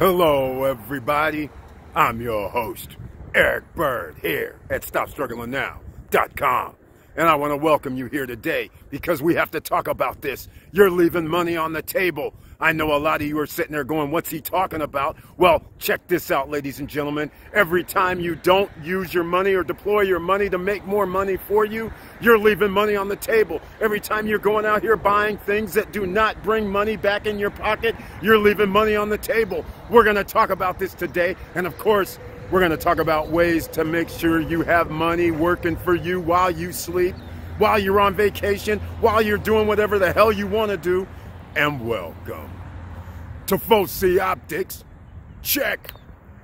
Hello, everybody. I'm your host, Eric Bird, here at StopStrugglingNow.com. And I want to welcome you here today because we have to talk about this. You're leaving money on the table. I know a lot of you are sitting there going, what's he talking about? Well, check this out, ladies and gentlemen. Every time you don't use your money or deploy your money to make more money for you, you're leaving money on the table. Every time you're going out here buying things that do not bring money back in your pocket, you're leaving money on the table. We're going to talk about this today. And of course, we're going to talk about ways to make sure you have money working for you while you sleep, while you're on vacation, while you're doing whatever the hell you want to do. And welcome to Foci Optics. Check.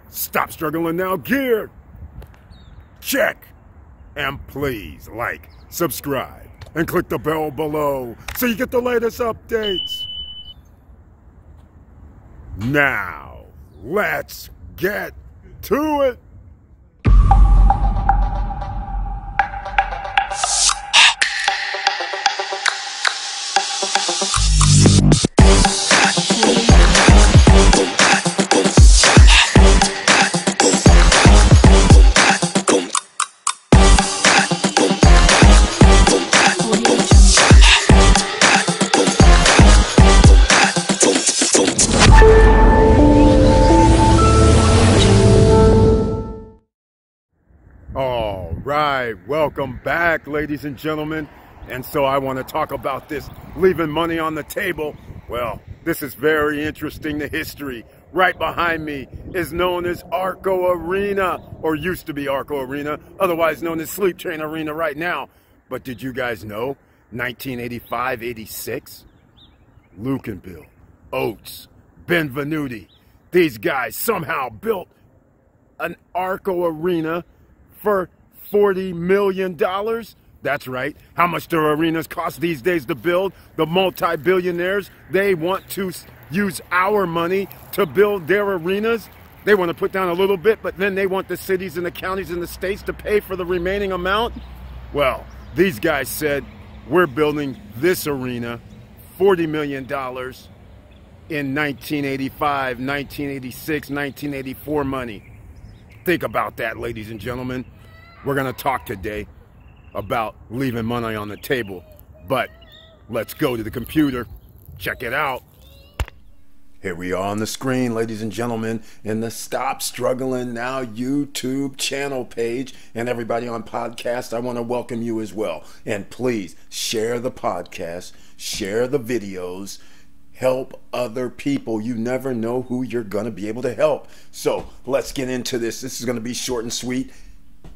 Stop Struggling Now gear. Check. And please like, subscribe, and click the bell below so you get the latest updates. Now, let's get to it. All right, welcome back, ladies and gentlemen. And so I want to talk about this leaving money on the table. Well, this is very interesting, the history. Right behind me is known as Arco Arena, or used to be Arco Arena, otherwise known as Sleep Train Arena right now. But did you guys know, 1985-86, Lucanville, Oates, Benvenuti, these guys somehow built an Arco Arena for $40 million. That's right. How much do arenas cost these days to build? The multi-billionaires, they want to use our money to build their arenas. They want to put down a little bit, but then they want the cities and the counties and the states to pay for the remaining amount. Well, these guys said, we're building this arena, $40 million in 1985, 1986, 1984 money. Think about that, ladies and gentlemen. We're going to talk today about leaving money on the table. But let's go to the computer. Check it out. Here we are on the screen, ladies and gentlemen, in the Stop Struggling Now YouTube channel page. And everybody on podcast, I want to welcome you as well. And please share the podcast, share the videos, help other people. You never know who you're going to be able to help. So let's get into this. This is going to be short and sweet.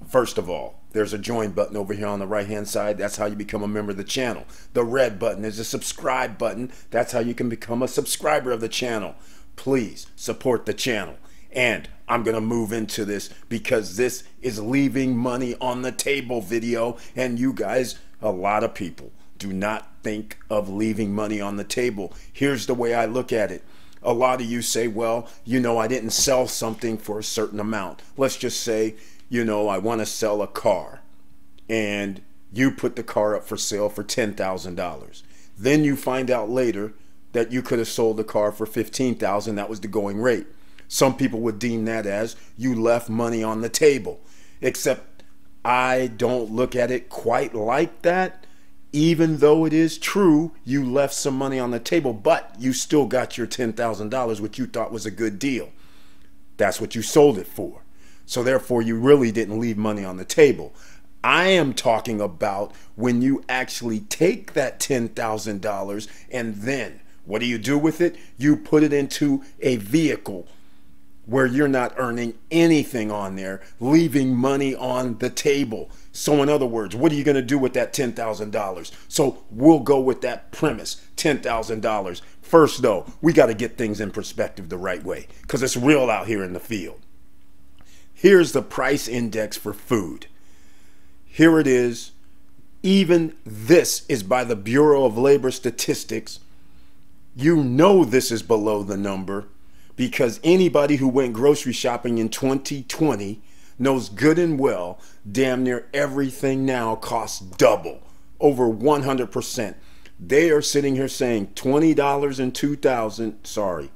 First of all, there's a join button over here on the right hand side. That's how you become a member of the channel. The red button is a subscribe button. That's how you can become a subscriber of the channel. Please support the channel. And I'm going to move into this because this is leaving money on the table video. And you guys, a lot of people do not think of leaving money on the table. Here's the way I look at it. A lot of you say, well, you know, I didn't sell something for a certain amount. Let's just say, you know, I want to sell a car, and you put the car up for sale for $10,000. Then you find out later that you could have sold the car for $15,000. That was the going rate. Some people would deem that as you left money on the table, except I don't look at it quite like that. Even though it is true you left some money on the table, but you still got your $10,000, which you thought was a good deal. That's what you sold it for. So therefore, you really didn't leave money on the table. I am talking about when you actually take that $10,000 and then what do you do with it? You put it into a vehicle where you're not earning anything on there, leaving money on the table. So in other words, what are you going to do with that $10,000? So we'll go with that premise, $10,000. First though, we got to get things in perspective the right way because it's real out here in the field. Here's the price index for food. Here it is. Even this is by the Bureau of Labor Statistics. You know this is below the number because anybody who went grocery shopping in 2020 knows good and well damn near everything now costs double, over 100%. They are sitting here saying $20 in 2000, sorry,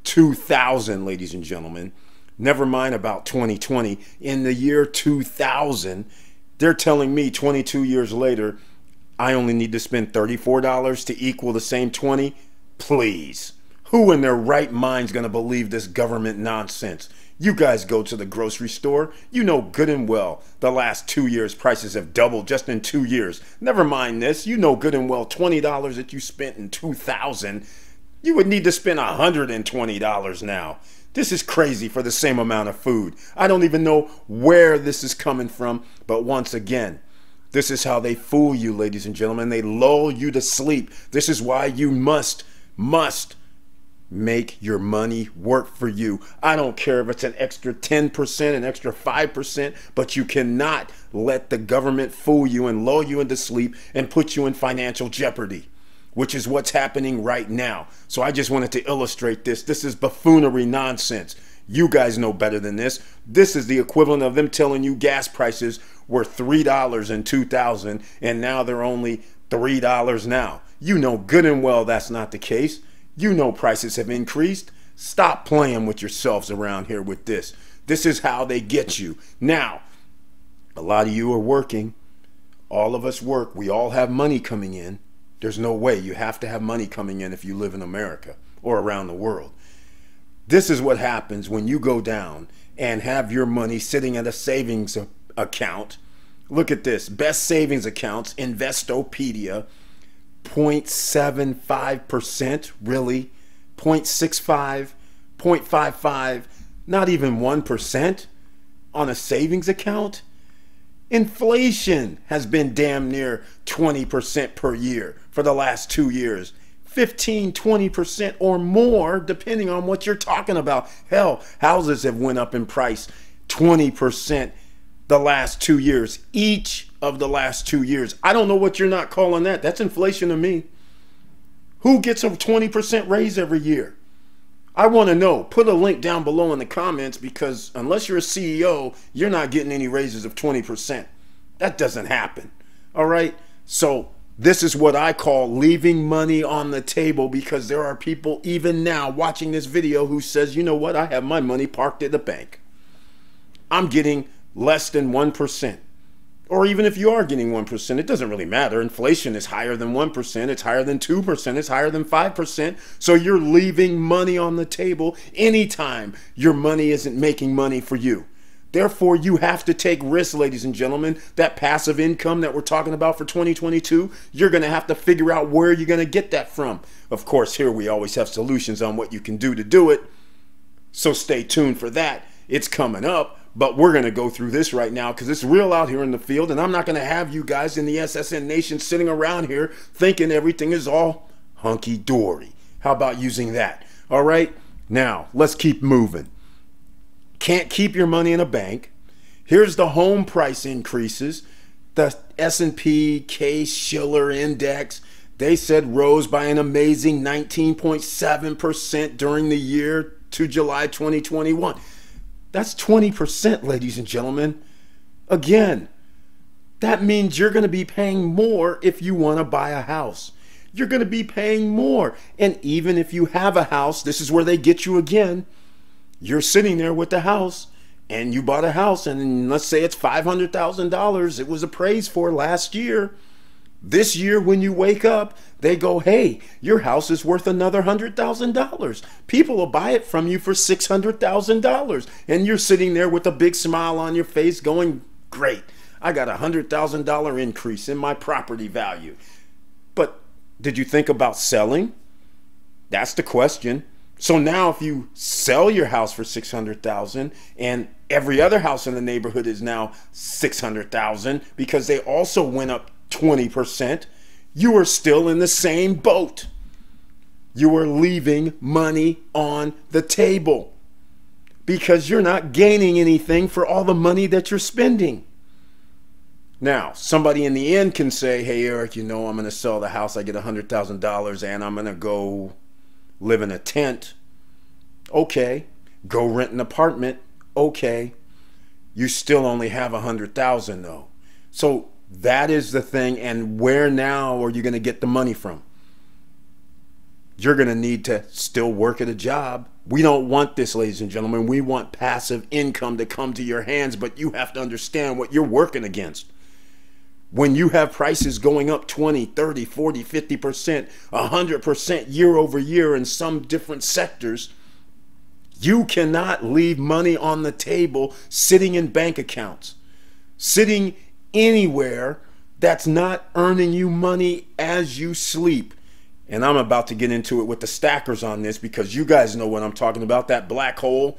2000, ladies and gentlemen. Never mind about 2020. In the year 2000, they're telling me 22 years later, I only need to spend $34 to equal the same 20. Please. Who in their right mind's going to believe this government nonsense? You guys go to the grocery store. You know good and well the last 2 years prices have doubled just in 2 years. Never mind this. You know good and well $20 that you spent in 2000, you would need to spend $120 now. This is crazy for the same amount of food. I don't even know where this is coming from, but once again, this is how they fool you, ladies and gentlemen. They lull you to sleep. This is why you must make your money work for you. I don't care if it's an extra 10%, an extra 5%, but you cannot let the government fool you and lull you into sleep and put you in financial jeopardy, which is what's happening right now. So I just wanted to illustrate this. This is buffoonery nonsense. You guys know better than this. This is the equivalent of them telling you gas prices were $3 in 2000 and now they're only $3 now. You know good and well that's not the case. You know prices have increased. Stop playing with yourselves around here with this. This is how they get you. Now, a lot of you are working. All of us work. We all have money coming in. There's no way. You have to have money coming in if you live in America or around the world. This is what happens when you go down and have your money sitting at a savings account. Look at this. Best savings accounts, Investopedia, 0.75%, really? 0.65, 0.55, not even 1% on a savings account? Inflation has been damn near 20% per year for the last 2 years. 15, 20% or more, depending on what you're talking about. Hell, houses have went up in price 20% the last 2 years, each of the last 2 years. I don't know what you're not calling that. That's inflation to me. Who gets a 20% raise every year? I want to know. Put a link down below in the comments, because unless you're a CEO, you're not getting any raises of 20%. That doesn't happen. All right? So this is what I call leaving money on the table, because there are people even now watching this video who says, you know what? I have my money parked at the bank. I'm getting less than 1%. Or even if you are getting 1%, it doesn't really matter. Inflation is higher than 1%. It's higher than 2%. It's higher than 5%. So you're leaving money on the table anytime your money isn't making money for you. Therefore, you have to take risks, ladies and gentlemen. That passive income that we're talking about for 2022, you're going to have to figure out where you're going to get that from. Of course, here we always have solutions on what you can do to do it. So stay tuned for that. It's coming up. But we're going to go through this right now because it's real out here in the field, and I'm not going to have you guys in the SSN Nation sitting around here thinking everything is all hunky-dory. How about using that? All right? Now, let's keep moving. Can't keep your money in a bank. Here's the home price increases. The S&P Case-Shiller Index, they said rose by an amazing 19.7% during the year to July 2021. That's 20%, ladies and gentlemen. Again, that means you're going to be paying more if you want to buy a house. You're going to be paying more. And even if you have a house, this is where they get you again. You're sitting there with the house, and you bought a house, and let's say it's $500,000. It was appraised for last year. This year, when you wake up, they go, hey, your house is worth another $100,000. People will buy it from you for $600,000. And you're sitting there with a big smile on your face going, great, I got a $100,000 increase in my property value. But did you think about selling? That's the question. So now if you sell your house for $600,000 and every other house in the neighborhood is now $600,000 because they also went up 20%, you are still in the same boat. You are leaving money on the table because you're not gaining anything for all the money that you're spending. Now, somebody in the end can say, hey, Eric, you know, I'm going to sell the house. I get $100,000 and I'm going to go live in a tent. Okay. Go rent an apartment. Okay. You still only have $100,000 though. So that is the thing. And where now are you going to get the money from? You're going to need to still work at a job. We don't want this, ladies and gentlemen. We want passive income to come to your hands, but you have to understand what you're working against. When you have prices going up 20, 30, 40, 50%, 100% year over year in some different sectors, you cannot leave money on the table sitting in bank accounts, sitting anywhere that's not earning you money as you sleep. And I'm about to get into it with the stackers on this because you guys know what I'm talking about, that black hole.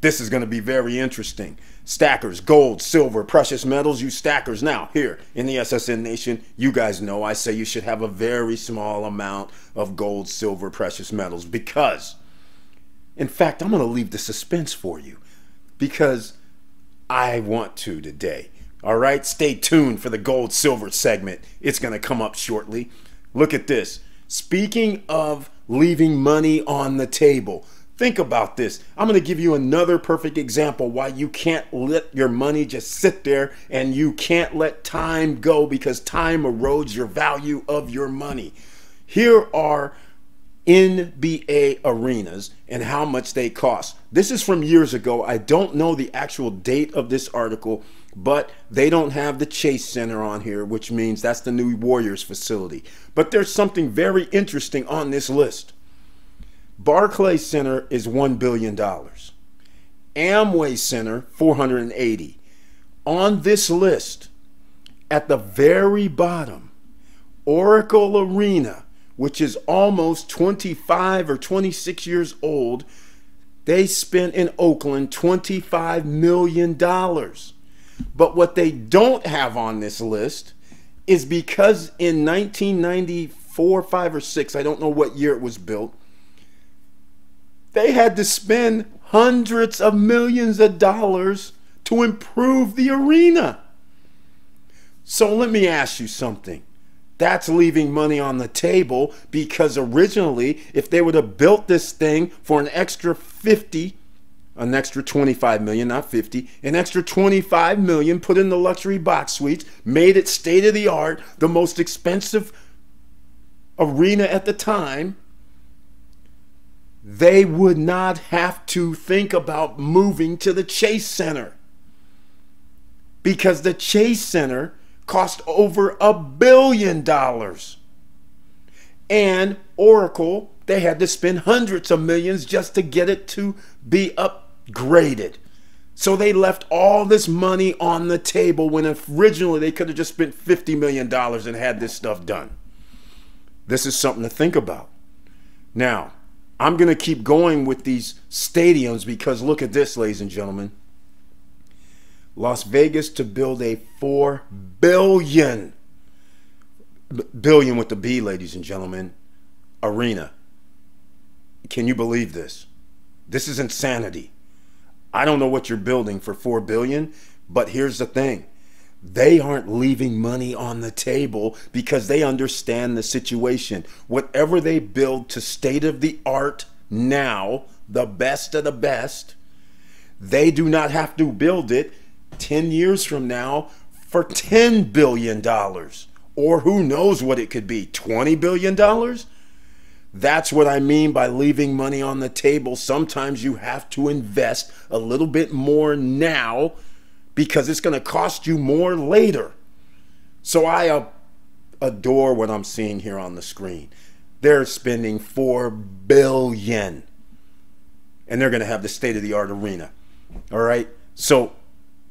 This is going to be very interesting. Stackers, gold, silver, precious metals, you stackers. Now, here in the SSN Nation, you guys know I say you should have a very small amount of gold, silver, precious metals because, in fact, I'm going to leave the suspense for you because I want to today. All right, stay tuned for the gold, silver segment. It's going to come up shortly. Look at this. Speaking of leaving money on the table, think about this. I'm going to give you another perfect example why you can't let your money just sit there and you can't let time go because time erodes your value of your money. Here are NBA arenas and how much they cost. This is from years ago. I don't know the actual date of this article, but they don't have the Chase Center on here, which means that's the new Warriors facility. But there's something very interesting on this list. Barclays Center is $1 billion. Amway Center, $480. On this list, at the very bottom, Oracle Arena, which is almost 25 or 26 years old, they spent in Oakland $25 million. But what they don't have on this list is because in 1994, 5 or 6, I don't know what year it was built, they had to spend hundreds of millions of dollars to improve the arena. So let me ask you something. That's leaving money on the table because originally, if they would have built this thing for an extra 25 million, not 50, an extra 25 million, put in the luxury box suites, made it state of the art, the most expensive arena at the time, they would not have to think about moving to the Chase Center because the Chase Center cost over $1 billion. And Oracle, they had to spend hundreds of millions just to get it to be upgraded. So they left all this money on the table when originally they could have just spent $50 million and had this stuff done. This is something to think about. Now, I'm going to keep going with these stadiums because look at this, ladies and gentlemen. Las Vegas to build a $4 billion with the B, ladies and gentlemen, arena. Can you believe this? This is insanity. I don't know what you're building for $4 billion, but here's the thing. They aren't leaving money on the table because they understand the situation. Whatever they build to state of the art now, the best of the best, they do not have to build it 10 years from now for $10 billion. Or who knows what it could be, $20 billion? That's what I mean by leaving money on the table. Sometimes you have to invest a little bit more now because it's going to cost you more later. So I adore what I'm seeing here on the screen. They're spending $4 billion and they're going to have the state-of-the-art arena. All right? So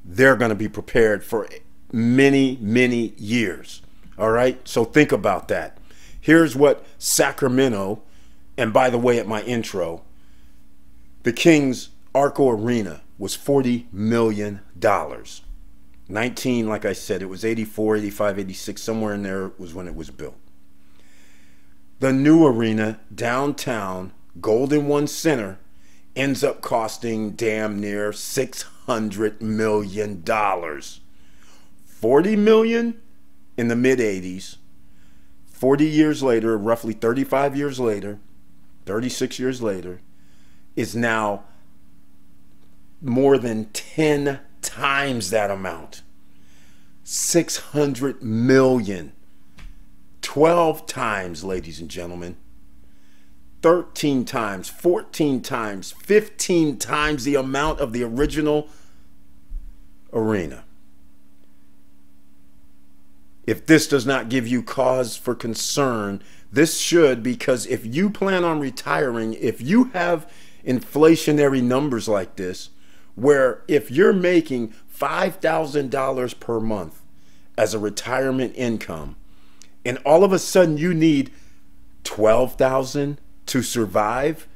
they're going to be prepared for many, many years. All right? So think about that. Here's what Sacramento, and by the way, at my intro, the Kings Arco Arena was $40 million. Like I said, it was 84, 85, 86, somewhere in there was when it was built. The new arena, downtown, Golden One Center, ends up costing damn near $600 million. $40 million in the mid-80s. 40 years later, roughly 35 years later, 36 years later, is now more than 10 times that amount. 600 million. 12 times, ladies and gentlemen. 13 times, 14 times, 15 times the amount of the original arena. If this does not give you cause for concern, this should, because if you plan on retiring, if you have inflationary numbers like this, where if you're making $5,000 per month as a retirement income, and all of a sudden you need $12,000 to survive,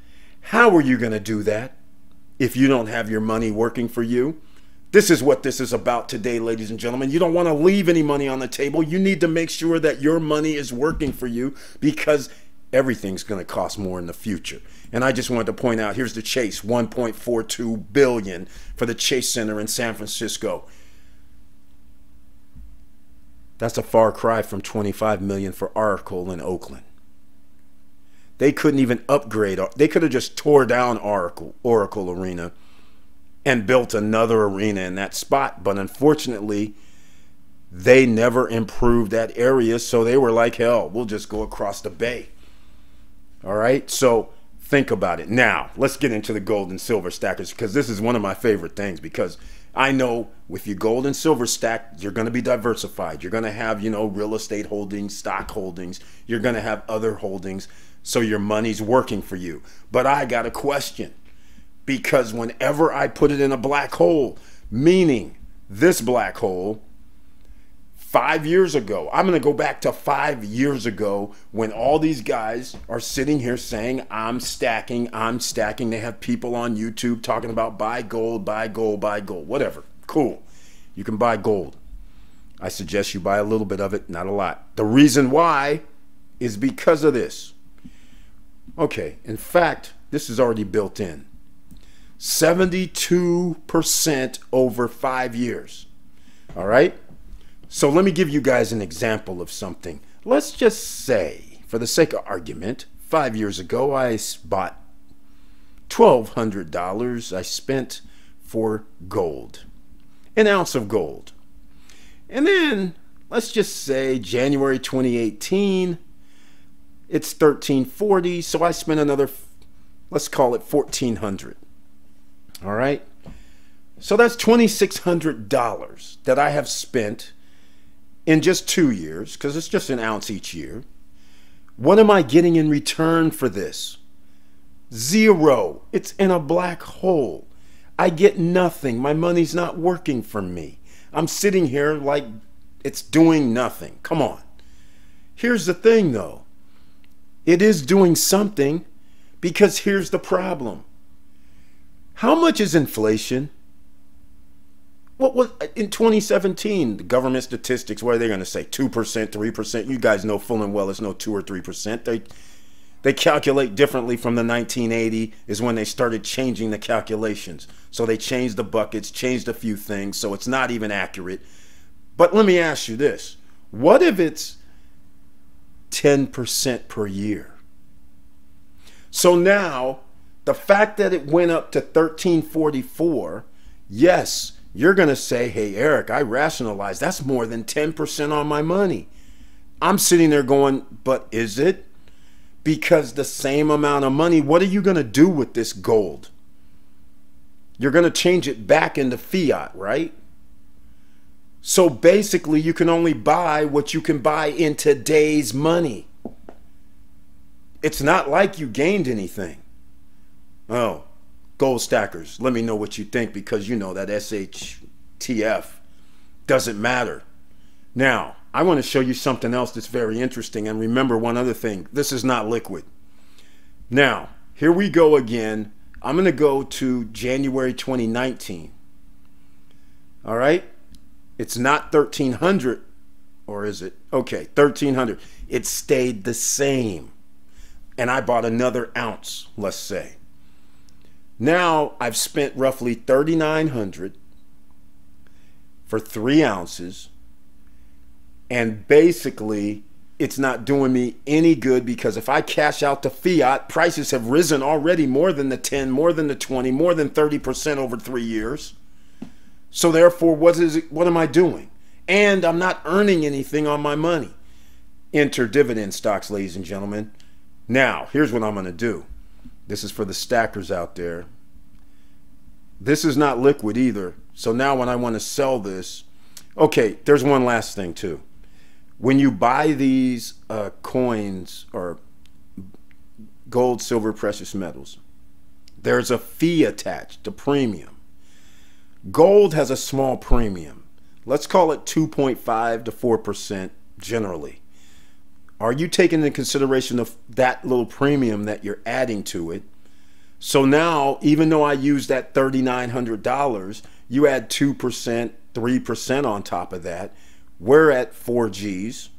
how are you going to do that if you don't have your money working for you? This is what this is about today, ladies and gentlemen. You don't want to leave any money on the table. You need to make sure that your money is working for you, because everything's going to cost more in the future. And I just wanted to point out, here's the Chase, $1.42 billion for the Chase Center in San Francisco. That's a far cry from $25 million for Oracle in Oakland. They couldn't even upgrade. They could have just tore down Oracle Arena and built another arena in that spot. But unfortunately, they never improved that area. So they were like, hell, we'll just go across the bay. All right. So think about it. Now, let's get into the gold and silver stackers, because this is one of my favorite things, because I know with your gold and silver stack, you're going to be diversified. You're going to have, real estate holdings, stock holdings. You're going to have other holdings. So your money's working for you. But I got a question. Because whenever I put it in a black hole, meaning this black hole, 5 years ago, I'm going to go back to 5 years ago when all these guys are sitting here saying, I'm stacking. They have people on YouTube talking about buy gold, buy gold, buy gold, whatever. Cool. You can buy gold. I suggest you buy a little bit of it, not a lot. The reason why is because of this. Okay, in fact, this is already built in. 72% over 5 years. All right? So let me give you guys an example of something. Let's just say, for the sake of argument, 5 years ago, I bought $1,200 I spent for gold. An ounce of gold. And then, let's just say January 2018, it's $1,340, so I spent another, let's call it $1,400. All right, so that's $2,600 that I have spent in just 2 years, because it's just an ounce each year. What am I getting in return for this? Zero. It's in a black hole. I get nothing. My money's not working for me. I'm sitting here like it's doing nothing. Come on. Here's the thing, though. It is doing something, because here's the problem. How much is inflation? What was in 2017? The government statistics, what are they going to say? 2%, 3%? You guys know full and well it's no 2 or 3%. They calculate differently from the 1980 is when they started changing the calculations. So they changed the buckets, changed a few things, so it's not even accurate. But let me ask you this. What if it's 10% per year? So now, the fact that it went up to 1344, yes, you're going to say, hey, Eric, I rationalized. That's more than 10% on my money. I'm sitting there going, but is it? Because the same amount of money, what are you going to do with this gold? You're going to change it back into fiat, right? So basically, you can only buy what you can buy in today's money. It's not like you gained anything. Oh, gold stackers, let me know what you think, because you know that SHTF doesn't matter. Now, I want to show you something else that's very interesting. And remember one other thing. This is not liquid. Now, here we go again. I'm going to go to January 2019. All right? It's not 1,300, or is it? Okay, 1,300. It stayed the same. And I bought another ounce, let's say. Now I've spent roughly $3,900 for 3 ounces, and basically it's not doing me any good, because if I cash out the fiat, prices have risen already more than the 10, more than the 20, more than 30% over 3 years. So therefore, what am I doing? And I'm not earning anything on my money. Enter dividend stocks, ladies and gentlemen. Now, here's what I'm going to do. This is for the stackers out there. This is not liquid either. So now when I want to sell this, okay, there's one last thing too. When you buy these coins or gold, silver, precious metals, there's a fee attached, a premium. Gold has a small premium. Let's call it 2.5 to 4% generally. Are you taking into consideration of that little premium that you're adding to it? So now, even though I use that $3,900, you add 2%, 3% on top of that. We're at 4 G's.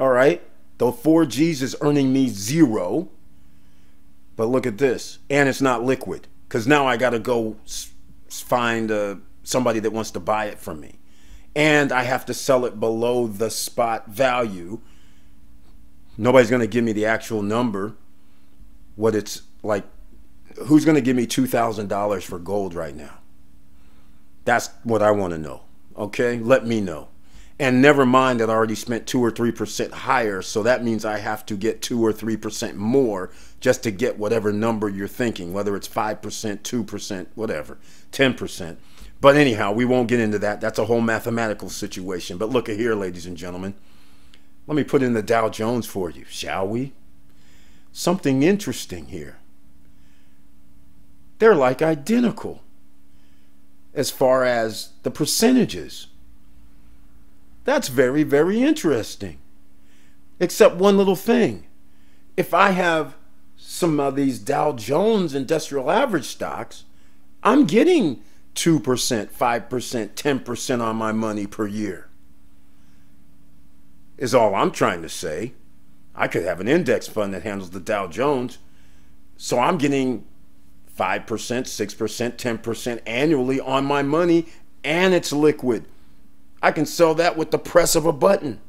All right. The 4 G's is earning me 0. But look at this. And it's not liquid. Because now I got to go find somebody that wants to buy it from me. And I have to sell it below the spot value. Nobody's going to give me the actual number. What it's like. Who's going to give me $2,000 for gold right now? That's what I want to know. Okay, let me know. And never mind that I already spent 2 or 3% higher, so that means I have to get 2 or 3% more just to get whatever number you're thinking, whether it's 5%, 2%, whatever, 10%. But anyhow, we won't get into that. That's a whole mathematical situation. But look at here, ladies and gentlemen. Let me put in the Dow Jones for you, shall we? Something interesting here. They're like identical as far as the percentages. That's very, very interesting. Except one little thing. If I have some of these Dow Jones industrial average stocks, I'm getting 2%, 5%, 10% on my money per year. Is all I'm trying to say. I could have an index fund that handles the Dow Jones. So I'm getting 5%, 6%, 10% annually on my money, and it's liquid. I can sell that with the press of a button.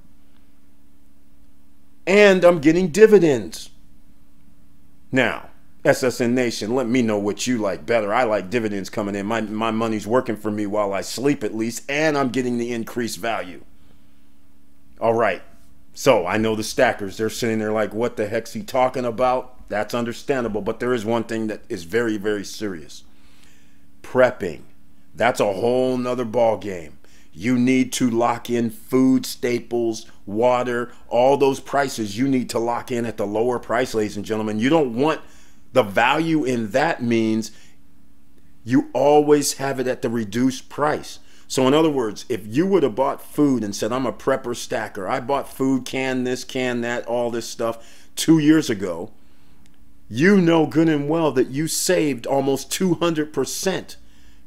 And I'm getting dividends. Now, SSN Nation, let me know what you like better. I like dividends coming in. My money's working for me while I sleep at least, and I'm getting the increased value. All right. So I know the stackers, they're sitting there like, what the heck's he talking about? That's understandable, but there is one thing that is very, very serious. Prepping. That's a whole nother ball game. You need to lock in food staples, water, all those prices you need to lock in at the lower price, ladies and gentlemen. You don't want the value in that means you always have it at the reduced price. So in other words, if you would have bought food and said, I'm a prepper stacker, I bought food, can this, can that, all this stuff 2 years ago, you know good and well that you saved almost 200%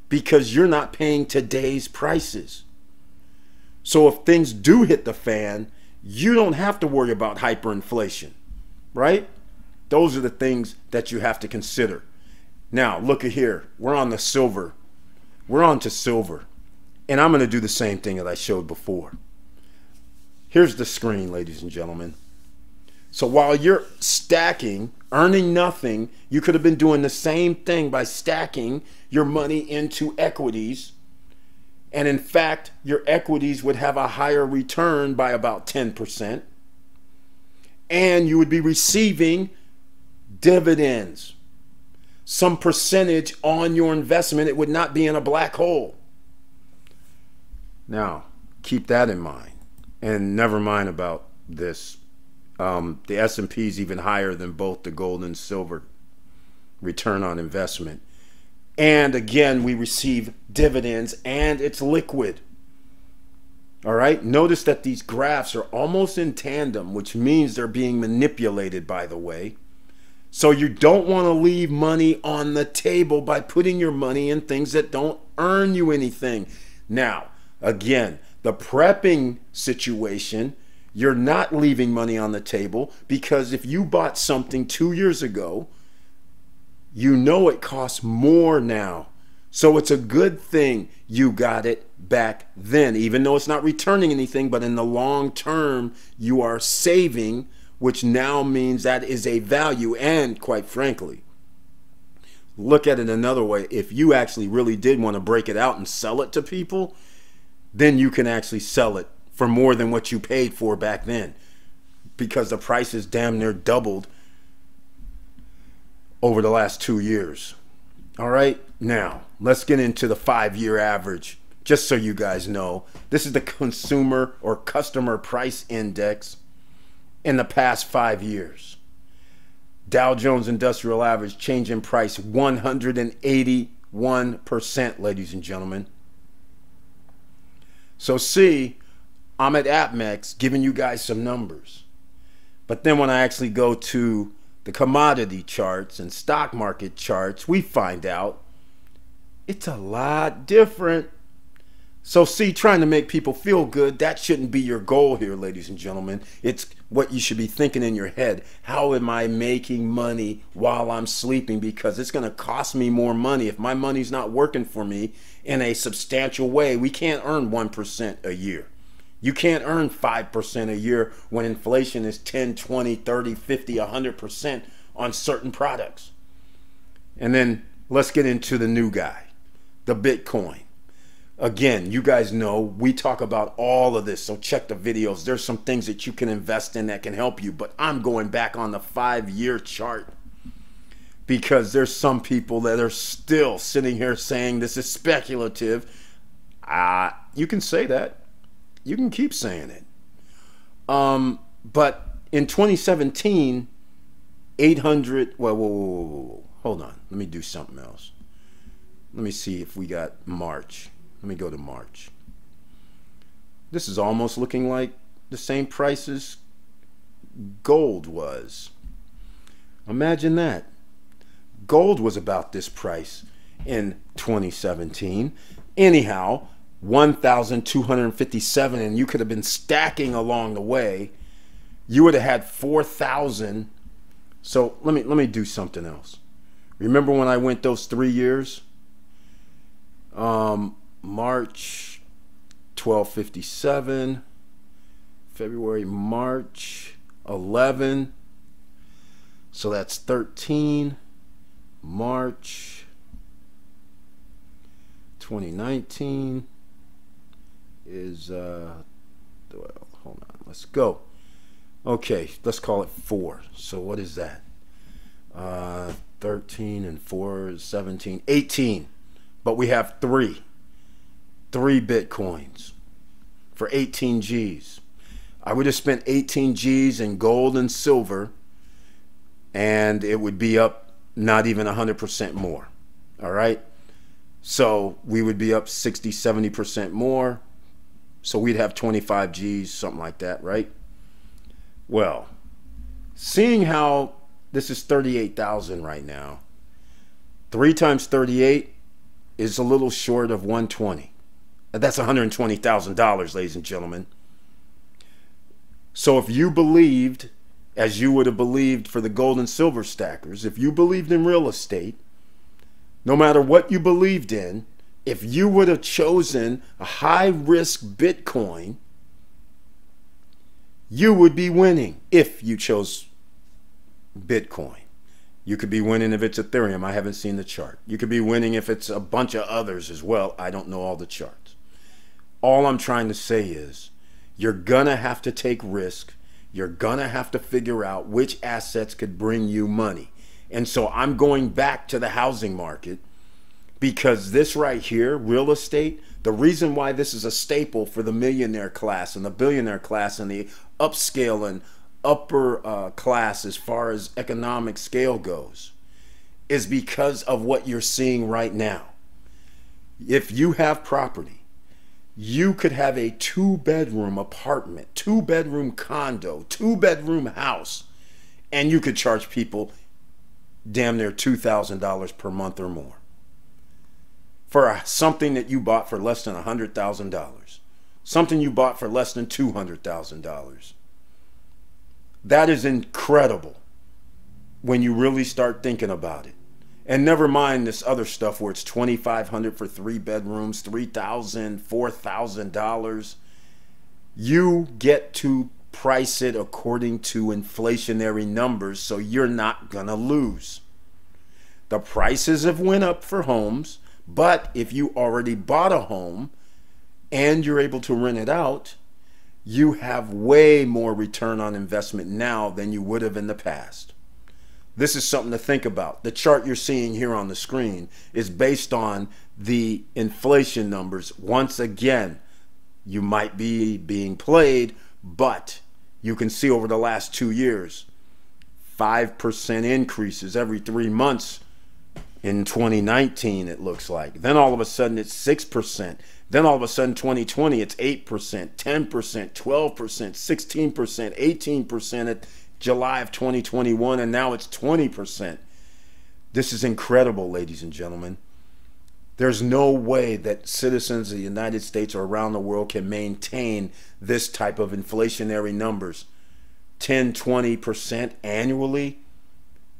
because you're not paying today's prices. So if things do hit the fan, you don't have to worry about hyperinflation, right? Those are the things that you have to consider. Now, look at here. We're on the silver. We're on to silver. And I'm going to do the same thing that I showed before. Here's the screen, ladies and gentlemen. So while you're stacking, earning nothing, you could have been doing the same thing by stacking your money into equities. And in fact, your equities would have a higher return by about 10%. And you would be receiving dividends, some percentage on your investment. It would not be in a black hole. Now, keep that in mind. And never mind about this. The S&P is even higher than both the gold and silver return on investment. And again, we receive dividends and it's liquid. All right. Notice that these graphs are almost in tandem, which means they're being manipulated, by the way. So you don't want to leave money on the table by putting your money in things that don't earn you anything. Now, again, the prepping situation, you're not leaving money on the table because if you bought something 2 years ago, you know it costs more now. So it's a good thing you got it back then, even though it's not returning anything, but in the long term, you are saving, which now means that is a value. And quite frankly, look at it another way. If you actually really did want to break it out and sell it to people, then you can actually sell it for more than what you paid for back then because the price is damn near doubled over the last 2 years. All right, now let's get into the 5-year average. Just so you guys know, this is the consumer or customer price index in the past 5 years. Dow Jones Industrial Average change in price 181%, ladies and gentlemen. So see, I'm at APMEX giving you guys some numbers. But then when I actually go to the commodity charts and stock market charts, we find out it's a lot different. So see, trying to make people feel good, that shouldn't be your goal here, ladies and gentlemen. It's what you should be thinking in your head. How am I making money while I'm sleeping? Because it's going to cost me more money. If my money's not working for me in a substantial way, we can't earn 1% a year. You can't earn 5% a year when inflation is 10, 20, 30, 50, 100% on certain products. And then let's get into the new guy, the Bitcoin. Again, you guys know we talk about all of this, so check the videos. There's some things that you can invest in that can help you, but I'm going back on the 5-year chart because there's some people that are still sitting here saying this is speculative. You can say that. You can keep saying it. But in 2017, 800, whoa, hold on. Let me do something else. Let me see if we got March. Let me go to March. This is almost looking like the same prices gold was. Imagine that. Gold was about this price in 2017. Anyhow, 1,257, and you could have been stacking along the way. You would have had 4,000. So let me do something else. Remember when I went those 3 years? March 1257, February, March 11. So that's 13. March 2019 is well, hold on, let's go. Okay, let's call it 4. So what is that? 13 and 4 is 17, 18. But we have three Bitcoins for 18 G's. I would have spent 18 G's in gold and silver, and it would be up not even 100% more. All right. So we would be up 60, 70% more. So we'd have 25 G's, something like that, right? Well, seeing how this is 38,000 right now, 3 times 38 is a little short of 120. That's $120,000, ladies and gentlemen. So if you believed, as you would have believed for the gold and silver stackers, if you believed in real estate, no matter what you believed in, if you would have chosen a high-risk Bitcoin, you would be winning if you chose Bitcoin. You could be winning if it's Ethereum. I haven't seen the chart. You could be winning if it's a bunch of others as well. I don't know all the charts. All I'm trying to say is you're going to have to take risk. You're going to have to figure out which assets could bring you money. And so I'm going back to the housing market because this right here, real estate, the reason why this is a staple for the millionaire class and the billionaire class and the upscale and upper class as far as economic scale goes is because of what you're seeing right now. If you have property, you could have a 2-bedroom apartment, 2-bedroom condo, 2-bedroom house, and you could charge people damn near $2,000 per month or more for something that you bought for less than $100,000, something you bought for less than $200,000. That is incredible when you really start thinking about it. And never mind this other stuff where it's $2,500 for 3 bedrooms, $3,000, $4,000. You get to price it according to inflationary numbers, so you're not gonna lose. The prices have went up for homes, but if you already bought a home and you're able to rent it out, you have way more return on investment now than you would have in the past. This is something to think about. The chart you're seeing here on the screen is based on the inflation numbers. Once again, you might be being played, but you can see over the last 2 years, 5% increases every 3 months. In 2019, it looks like. Then all of a sudden, it's 6%. Then all of a sudden, 2020, it's 8%, 10%, 12%, 16%, 18% at July of 2021, and now it's 20%. This is incredible, ladies and gentlemen. There's no way that citizens of the United States or around the world can maintain this type of inflationary numbers, 10, 20% annually,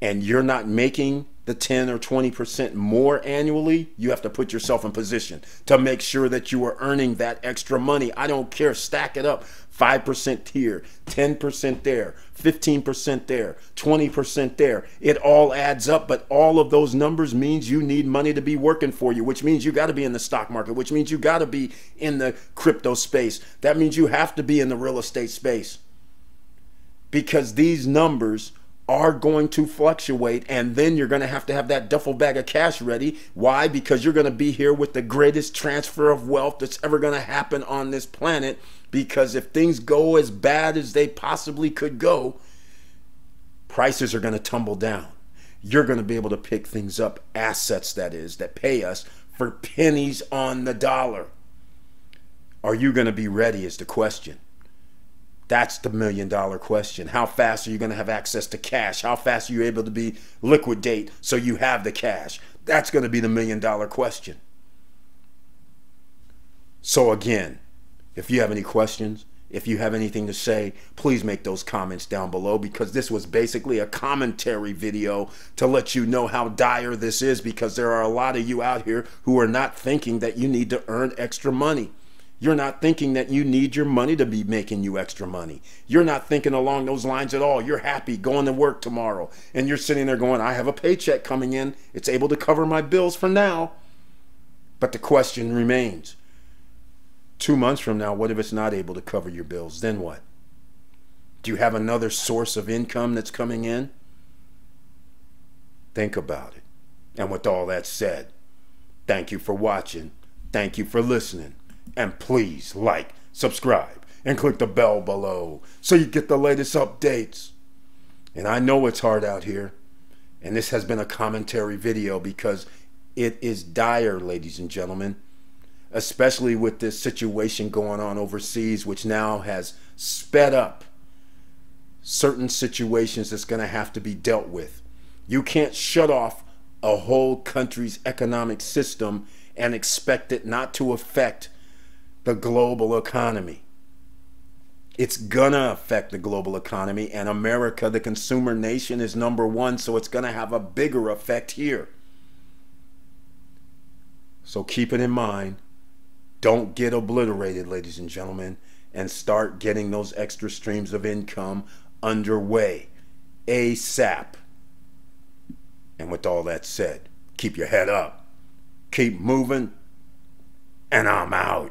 and you're not making the 10 or 20% more annually. You have to put yourself in position to make sure that you are earning that extra money. I don't care. Stack it up. 5% here, 10% there, 15% there, 20% there. It all adds up, but all of those numbers means you need money to be working for you, which means you got to be in the stock market, which means you got to be in the crypto space. That means you have to be in the real estate space, because these numbers are going to fluctuate, and then you're going to have that duffel bag of cash ready. Why? Because you're going to be here with the greatest transfer of wealth that's ever going to happen on this planet. Because if things go as bad as they possibly could go, prices are going to tumble down. You're going to be able to pick things up, assets that is, that pay us for pennies on the dollar. Are you going to be ready is the question. That's the $1 million question. How fast are you going to have access to cash? How fast are you able to be liquidate so you have the cash? That's going to be the $1 million question. So again, if you have any questions, if you have anything to say, please make those comments down below, because this was basically a commentary video to let you know how dire this is, because there are a lot of you out here who are not thinking that you need to earn extra money. You're not thinking that you need your money to be making you extra money. You're not thinking along those lines at all. You're happy going to work tomorrow, and you're sitting there going, I have a paycheck coming in. It's able to cover my bills for now. But the question remains, 2 months from now, what if it's not able to cover your bills? Then what? Do you have another source of income that's coming in? Think about it. And with all that said, thank you for watching. Thank you for listening. And please like, subscribe, and click the bell below so you get the latest updates. And I know it's hard out here, and this has been a commentary video because it is dire, ladies and gentlemen, especially with this situation going on overseas, which now has sped up certain situations that's going to have to be dealt with. You can't shut off a whole country's economic system and expect it not to affect the global economy. It's gonna affect the global economy, and America, the consumer nation, is #1, so it's gonna have a bigger effect here. So keep it in mind. Don't get obliterated, ladies and gentlemen, and start getting those extra streams of income underway ASAP. And with all that said, keep your head up, keep moving, and I'm out.